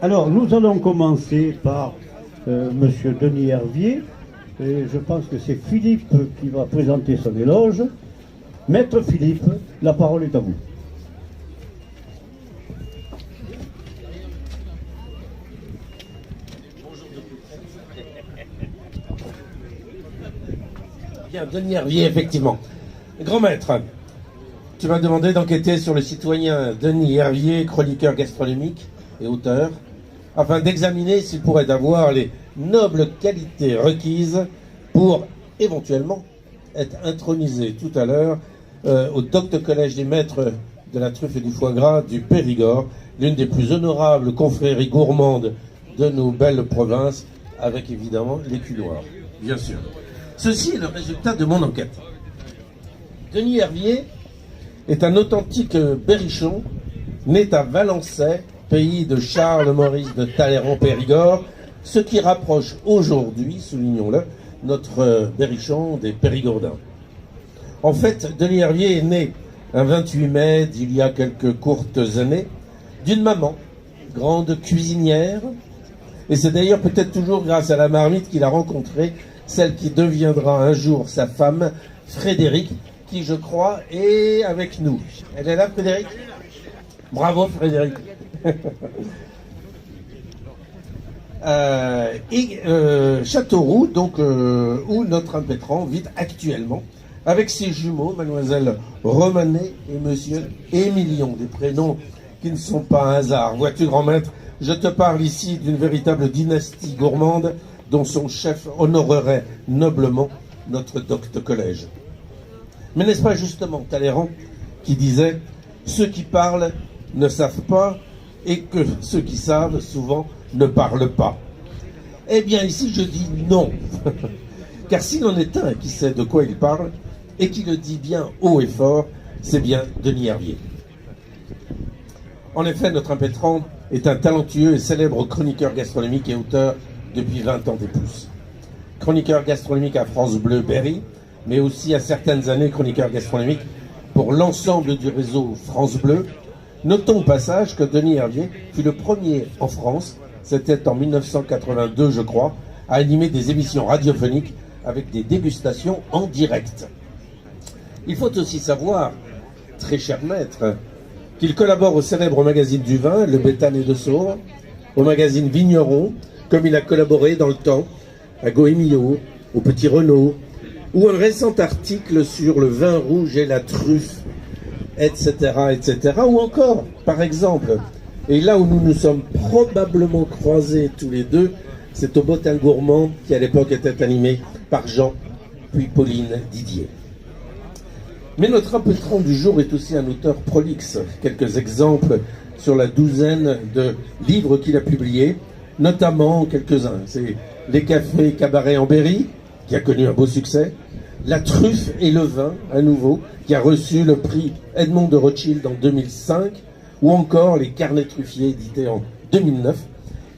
Alors, nous allons commencer par Monsieur Denis Hervier. Et je pense que c'est Philippe qui va présenter son éloge. Maître Philippe, la parole est à vous. Bien, Denis Hervier, effectivement. Grand maître, tu m'as demandé d'enquêter sur le citoyen Denis Hervier, chroniqueur gastronomique et auteur, afin d'examiner s'il pourrait avoir les nobles qualités requises pour éventuellement être intronisé tout à l'heure au Docte Collège des maîtres de la truffe et du foie gras du Périgord, l'une des plus honorables confréries gourmandes de nos belles provinces, avec évidemment l'éculoire, bien sûr. Ceci est le résultat de mon enquête. Denis Hervier est un authentique berrichon, né à Valençay, pays de Charles-Maurice de Talleyrand-Périgord, ce qui rapproche aujourd'hui, soulignons-le, notre berrichon des Périgordins. En fait, Denis Hervier est né un 28 mai d'il y a quelques courtes années, d'une maman, grande cuisinière, et c'est d'ailleurs peut-être toujours grâce à la marmite qu'il a rencontré celle qui deviendra un jour sa femme, Frédéric, qui, je crois, est avec nous. Elle est là, Frédéric? Bravo, Frédéric. Châteauroux, donc, où notre impétrant vit actuellement, avec ses jumeaux, mademoiselle Romanet et monsieur Émilion, des prénoms qui ne sont pas un hasard. Vois-tu, grand maître, je te parle ici d'une véritable dynastie gourmande dont son chef honorerait noblement notre Docte Collège. Mais n'est-ce pas justement Talleyrand qui disait « Ceux qui parlent ne savent pas et que ceux qui savent souvent ne parlent pas ». Eh bien ici je dis non, car s'il en est un qui sait de quoi il parle et qui le dit bien haut et fort, c'est bien Denis Hervier. En effet, notre impétrant est un talentueux et célèbre chroniqueur gastronomique et auteur depuis 20 ans et plus. Chroniqueur gastronomique à France Bleu Berry, mais aussi à certaines années chroniqueur gastronomique pour l'ensemble du réseau France Bleu. Notons au passage que Denis Hervier fut le premier en France, c'était en 1982 je crois, à animer des émissions radiophoniques avec des dégustations en direct. Il faut aussi savoir, très cher maître, qu'il collabore au célèbre magazine du vin, le Béthane et de Saure, au magazine Vigneron, comme il a collaboré dans le temps à Goemio, au Petit Renaud, ou un récent article sur le vin rouge et la truffe, etc., etc., ou encore, par exemple, et là où nous nous sommes probablement croisés tous les deux, c'est au Bottin Gourmand, qui à l'époque était animé par Jean, puis Pauline Didier. Mais notre impétrant du jour est aussi un auteur prolixe. Quelques exemples sur la douzaine de livres qu'il a publiés, notamment quelques-uns. C'est Les cafés cabarets en Berry, qui a connu un beau succès, La truffe et le vin, à nouveau, qui a reçu le prix Edmond de Rothschild en 2005, ou encore Les carnets truffiers, édités en 2009,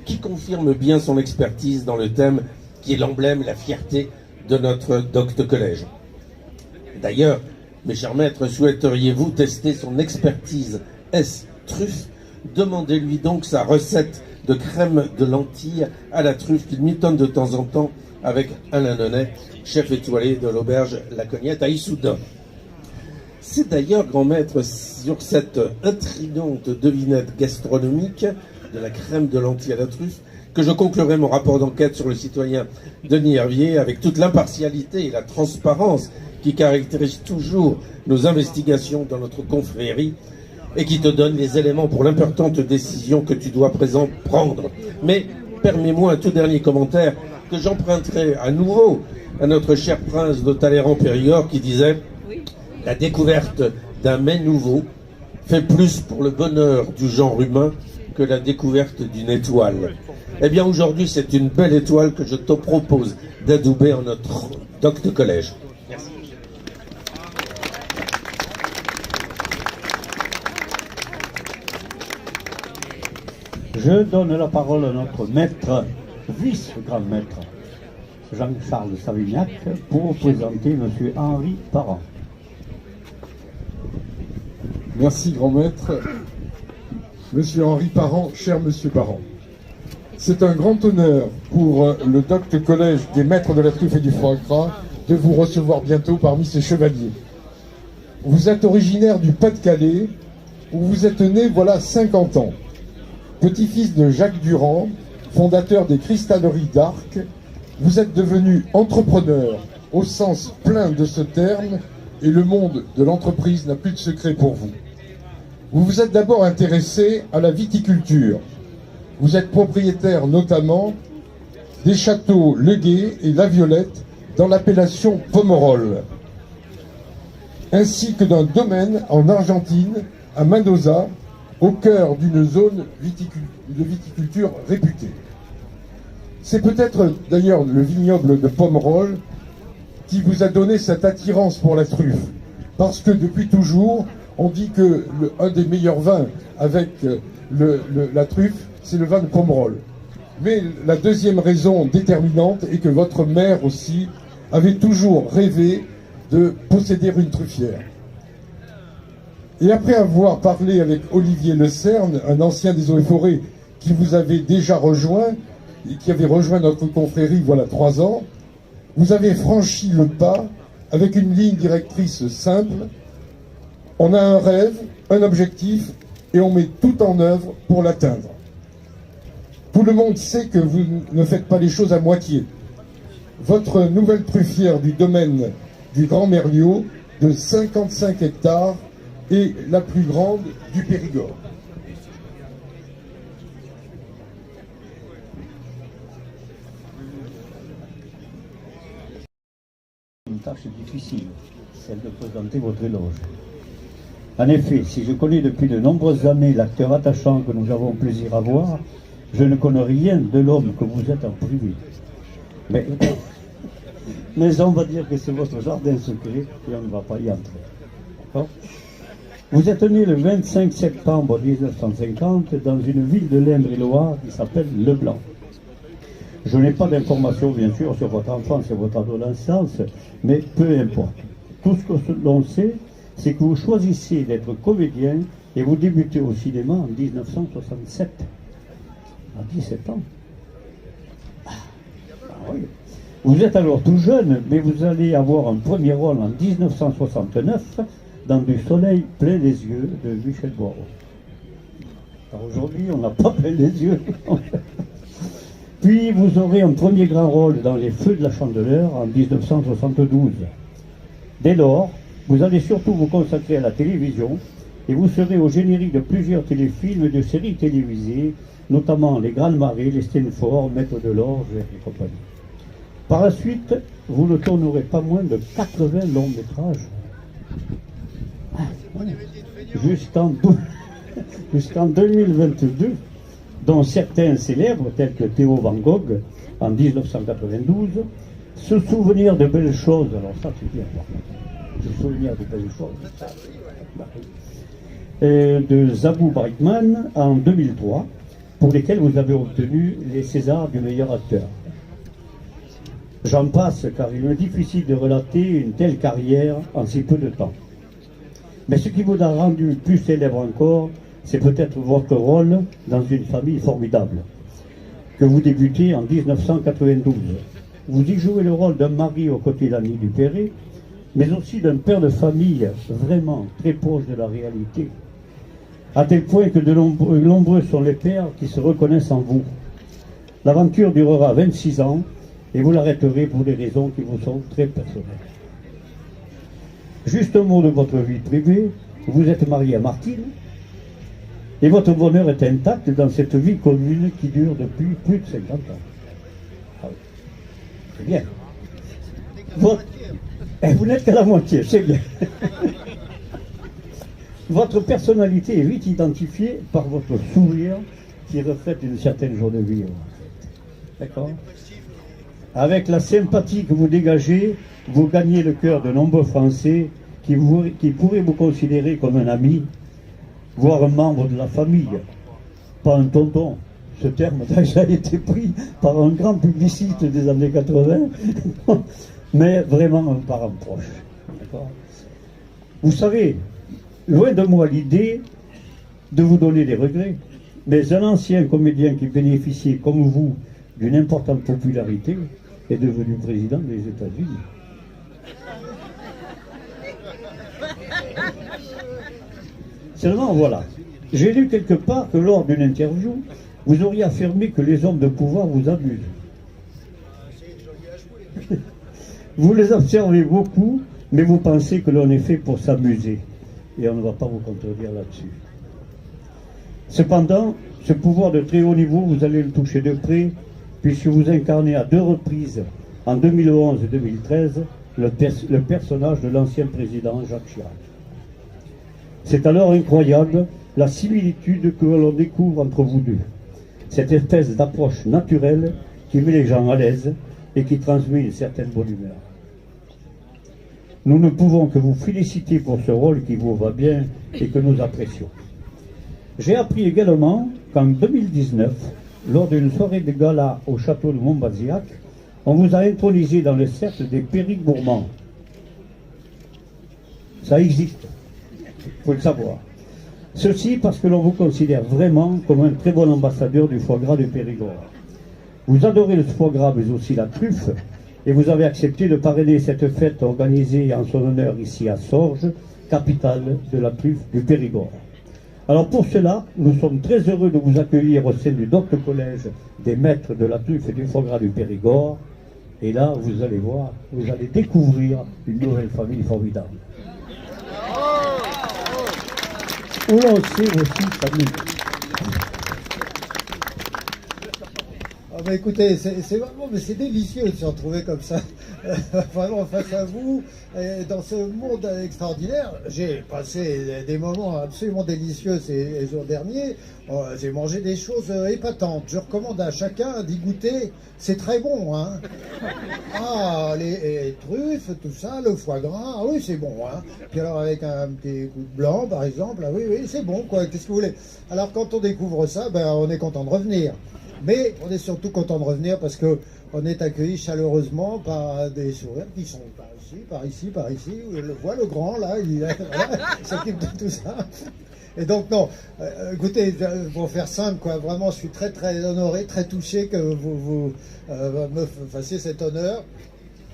qui confirme bien son expertise dans le thème qui est l'emblème, la fierté de notre Docte Collège. D'ailleurs, mes chers maîtres, souhaiteriez-vous tester son expertise S-truffe? Demandez-lui donc sa recette de crème de lentilles à la truffe qu'il mitonne de temps en temps avec Alain Nonnet, chef étoilé de l'auberge La Cognette à Issoudun. C'est d'ailleurs, grand maître, sur cette intrigante devinette gastronomique de la crème de lentilles à la truffe que je conclurai mon rapport d'enquête sur le citoyen Denis Hervier avec toute l'impartialité et la transparence qui caractérise toujours nos investigations dans notre confrérie et qui te donne les éléments pour l'importante décision que tu dois présent prendre. Mais permets-moi un tout dernier commentaire que j'emprunterai à nouveau à notre cher prince de Talleyrand-Périgord qui disait « La découverte d'un mets nouveau fait plus pour le bonheur du genre humain que la découverte d'une étoile. » Eh bien aujourd'hui c'est une belle étoile que je te propose d'adouber en notre Docte Collège. Merci. Je donne la parole à notre maître, vice-grand maître, Jean-Charles Savignac, pour présenter M. Henri Parent. Merci, grand maître. Monsieur Henri Parent, cher monsieur Parent. C'est un grand honneur pour le Docte Collège des maîtres de la truffe et du foie gras de vous recevoir bientôt parmi ces chevaliers. Vous êtes originaire du Pas-de-Calais, où vous êtes né voilà 50 ans. Petit-fils de Jacques Durand, fondateur des cristalleries d'Arc, vous êtes devenu entrepreneur au sens plein de ce terme, et le monde de l'entreprise n'a plus de secret pour vous. Vous vous êtes d'abord intéressé à la viticulture. Vous êtes propriétaire notamment des châteaux Le Guet et La Violette dans l'appellation Pomerol, ainsi que d'un domaine en Argentine, à Mendoza, au cœur d'une zone de viticulture réputée. C'est peut-être d'ailleurs le vignoble de Pomerol qui vous a donné cette attirance pour la truffe, parce que depuis toujours, on dit que un des meilleurs vins avec la truffe, c'est le vin de Pomerol. Mais la deuxième raison déterminante est que votre mère aussi avait toujours rêvé de posséder une truffière. Et après avoir parlé avec Olivier Le Cerne, un ancien des Eaux et Forêts qui vous avait déjà rejoint, et qui avait rejoint notre confrérie voilà 3 ans, vous avez franchi le pas avec une ligne directrice simple. On a un rêve, un objectif, et on met tout en œuvre pour l'atteindre. Tout le monde sait que vous ne faites pas les choses à moitié. Votre nouvelle truffière du domaine du Grand Merliot, de 55 hectares, est la plus grande du Périgord. Une tâche difficile, celle de présenter votre éloge. En effet, si je connais depuis de nombreuses années l'acteur attachant que nous avons plaisir à voir, je ne connais rien de l'homme que vous êtes en privé. Mais on va dire que c'est votre jardin secret et on ne va pas y entrer. D'accord ? Vous êtes né le 25 septembre 1950 dans une ville de l'Indre-et-Loire qui s'appelle Leblanc. Je n'ai pas d'informations, bien sûr, sur votre enfance et votre adolescence, mais peu importe. Tout ce que l'on sait, c'est que vous choisissez d'être comédien et vous débutez au cinéma en 1967. À 17 ans. Ah oui. Vous êtes alors tout jeune, mais vous allez avoir un premier rôle en 1969 dans Du soleil plein les yeux de Michel Boireau. Alors aujourd'hui, on n'a pas plein les yeux. Puis vous aurez un premier grand rôle dans Les Feux de la Chandeleur en 1972. Dès lors, vous allez surtout vous consacrer à la télévision et vous serez au générique de plusieurs téléfilms et de séries télévisées, notamment Les Grandes Marées, Les Stenford, Maître de l'Orge et compagnie. Par la suite, vous ne tournerez pas moins de 80 longs métrages. Jusqu'en 2022, dont certains célèbres, tels que Théo Van Gogh en 1992, se souvenir de belles choses, alors ça c'est bien, se souvenir de belles choses, de Zabou Breitman en 2003, pour lesquels vous avez obtenu les Césars du meilleur acteur. J'en passe car il est difficile de relater une telle carrière en si peu de temps. Mais ce qui vous a rendu plus célèbre encore, c'est peut-être votre rôle dans Une famille formidable, que vous débutez en 1992. Vous y jouez le rôle d'un mari aux côtés d'Annie Dupéré, mais aussi d'un père de famille vraiment très proche de la réalité, à tel point que de nombreux sont les pères qui se reconnaissent en vous. L'aventure durera 26 ans et vous l'arrêterez pour des raisons qui vous sont très personnelles. Juste un mot de votre vie privée, vous êtes marié à Martine, et votre bonheur est intact dans cette vie commune qui dure depuis plus de 50 ans. Ah oui. C'est bien. Vous n'êtes qu'à la moitié, c'est bien. Votre personnalité est vite identifiée par votre sourire qui reflète une certaine joie de vivre. D'accord ? Avec la sympathie que vous dégagez, vous gagnez le cœur de nombreux Français qui pourraient vous considérer comme un ami, voire un membre de la famille. Pas un tonton. Ce terme a déjà été pris par un grand publiciste des années 80, mais vraiment un parent proche. Vous savez, loin de moi l'idée de vous donner des regrets, Mais un ancien comédien qui bénéficiait, comme vous, d'une importante popularité est devenu président des États-Unis. Seulement, voilà. J'ai lu quelque part que lors d'une interview, vous auriez affirmé que les hommes de pouvoir vous amusent. Vous les observez beaucoup, mais vous pensez que l'on est fait pour s'amuser. Et on ne va pas vous contredire là-dessus. Cependant, ce pouvoir de très haut niveau, vous allez le toucher de près, puisque vous incarnez à 2 reprises, en 2011 et 2013, le personnage de l'ancien président Jacques Chirac. C'est alors incroyable la similitude que l'on découvre entre vous deux. Cette espèce d'approche naturelle qui met les gens à l'aise et qui transmet une certaine bonne humeur. Nous ne pouvons que vous féliciter pour ce rôle qui vous va bien et que nous apprécions. J'ai appris également qu'en 2019, lors d'une soirée de gala au château de Montbazillac, on vous a intronisé dans le cercle des Périgourmands. Ça existe, il faut le savoir. Ceci parce que l'on vous considère vraiment comme un très bon ambassadeur du foie gras de Périgord. Vous adorez le foie gras mais aussi la truffe, et vous avez accepté de parrainer cette fête organisée en son honneur ici à Sorges, capitale de la truffe du Périgord. Alors pour cela, nous sommes très heureux de vous accueillir au sein du Docte Collège des maîtres de la truffe et du foie gras du Périgord. Et là, vous allez voir, vous allez découvrir une nouvelle famille formidable. Où l'on sait aussi famille. Ah bah écoutez, c'est vraiment, mais c'est délicieux de se retrouver comme ça, vraiment face à vous, et dans ce monde extraordinaire. J'ai passé des moments absolument délicieux ces jours derniers. J'ai mangé des choses épatantes. Je recommande à chacun d'y goûter. C'est très bon, hein. Ah, les truffes, tout ça, le foie gras, ah oui, c'est bon, hein. Puis alors avec un petit coup de blanc, par exemple, ah oui, oui, c'est bon, quoi. Qu'est-ce que vous voulez? Alors quand on découvre ça, ben on est content de revenir. Mais on est surtout content de revenir parce qu'on est accueilli chaleureusement par des sourires qui sont par ici, par ici, par ici. Vous le voit le grand là, il s'occupe de tout ça. Et donc non, écoutez, pour faire simple, quoi, vraiment je suis très très honoré, très touché que vous me fassiez cet honneur.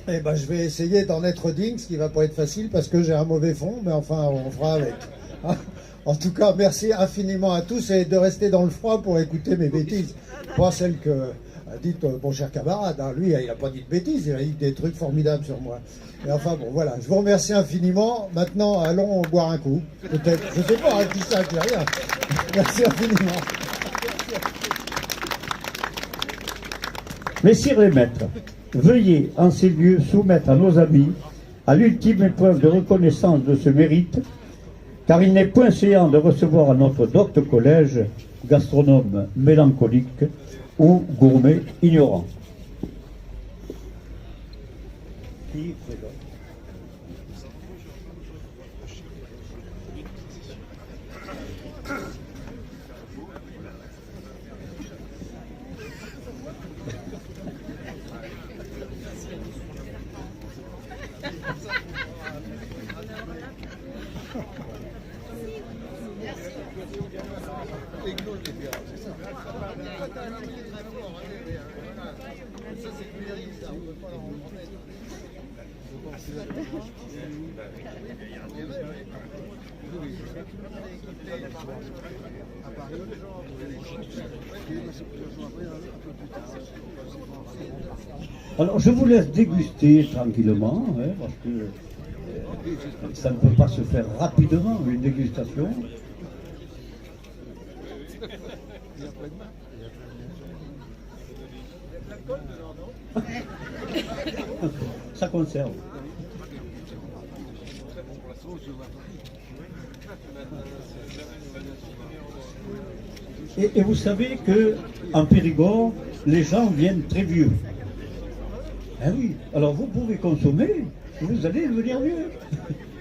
Et ben je vais essayer d'en être digne, ce qui va pas être facile parce que j'ai un mauvais fond, mais enfin on fera avec. Hein. En tout cas, merci infiniment à tous et de rester dans le froid pour écouter mes bêtises. Pas celle que a dites mon cher camarade. Hein. Lui, il n'a pas dit de bêtises, il a dit des trucs formidables sur moi. Et enfin bon, voilà, je vous remercie infiniment. Maintenant, allons boire un coup. Peut-être, je ne sais pas, qui ça, j'ai rien. Merci infiniment. Messieurs les maîtres, veuillez en ces lieux soumettre à nos amis à l'ultime épreuve de reconnaissance de ce mérite, car il n'est point séant de recevoir à notre docte collège gastronome mélancolique ou gourmet ignorant. Qui présente ? Alors je vous laisse déguster tranquillement, hein, parce que ça ne peut pas se faire rapidement, une dégustation. Ça conserve. Et vous savez qu'en Périgord, les gens viennent très vieux. Ah oui, alors vous pouvez consommer, vous allez devenir vieux.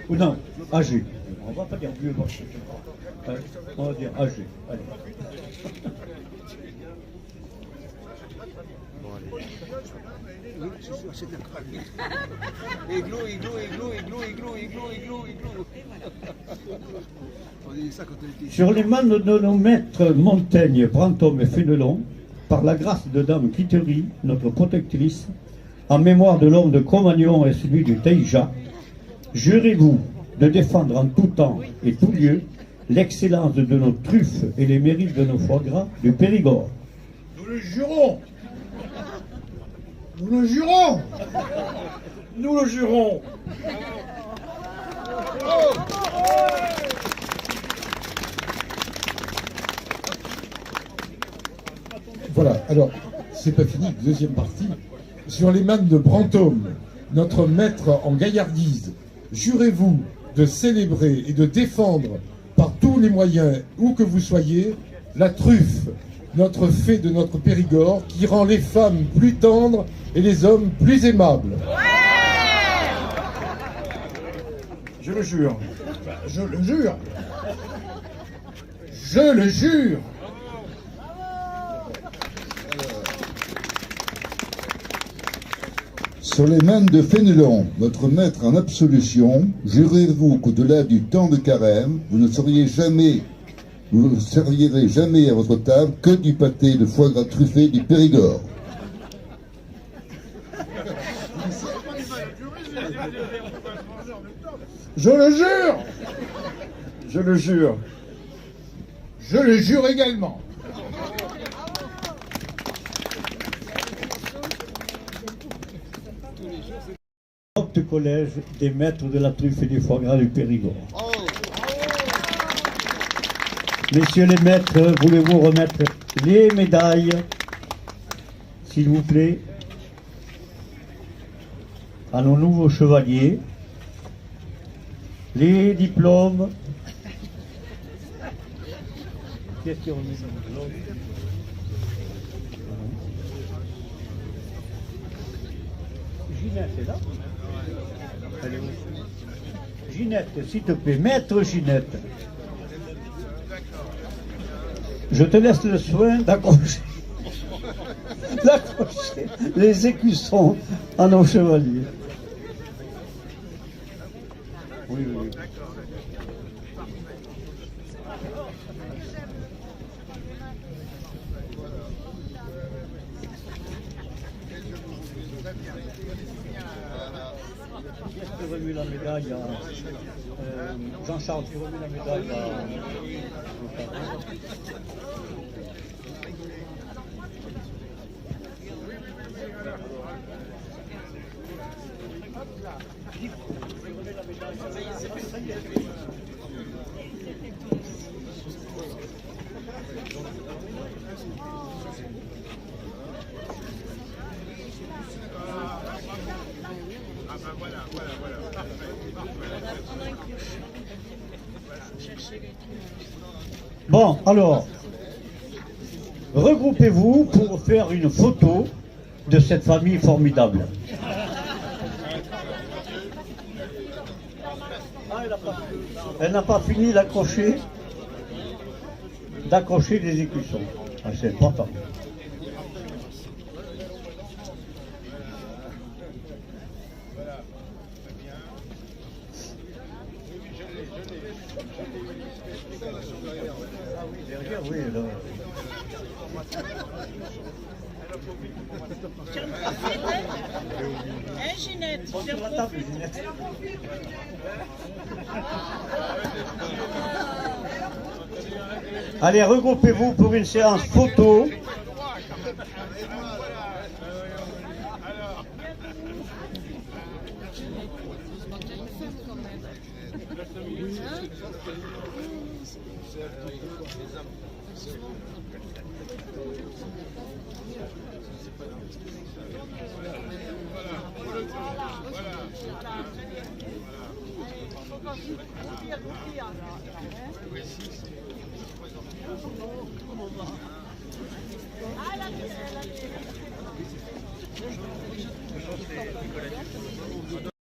Ou non, âgé. On ne va pas dire vieux, moi, je sais pas. On va dire âgé. Allez. Bon, allez. Oui, c'est d'accord. Igloo, igloo, igloo, igloo, igloo, igloo, igloo, igloo. On dit ça quand on était... Sur les mains de nos maîtres Montaigne, Brantôme et Fénelon, par la grâce de Dame Quitterie, notre protectrice, en mémoire de l'homme de Cro-Magnon et celui du Taïja, jurez-vous de défendre en tout temps et tout lieu l'excellence de nos truffes et les mérites de nos foie gras du Périgord. Nous le jurons. Nous le jurons. Nous le jurons. Voilà, alors, c'est pas fini, deuxième partie. Sur les mains de Brantôme, notre maître en gaillardise, jurez-vous de célébrer et de défendre par tous les moyens, où que vous soyez, la truffe, notre fée de notre Périgord, qui rend les femmes plus tendres et les hommes plus aimables. Je le jure. Je le jure. Je le jure. Sur les mains de Fénelon, notre maître en absolution, jurez-vous qu'au-delà du temps de carême, vous ne servirez jamais à votre table que du pâté de foie gras truffé du Périgord. Je le jure. Je le jure. Je le jure également. Collège des maîtres de la truffe et du foie gras du Périgord. Messieurs les maîtres, voulez-vous remettre les médailles, s'il vous plaît, à nos nouveaux chevaliers, les diplômes. Qu'est-ce qui est remis ? Ginette est là ? Elle est où ? Ginette, s'il te plaît, maître Ginette. Je te laisse le soin d'accrocher les écussons à nos chevaliers. Oui, oui, oui. Qui a remis la médaille à Jean-Charles, qui a remis la médaille à... Bon, alors, regroupez-vous pour faire une photo de cette famille formidable. Elle n'a pas fini d'accrocher les écussons. Ah, c'est important. Oui, là. Hein, Ginette? Ginette. Allez, regroupez-vous pour une séance photo.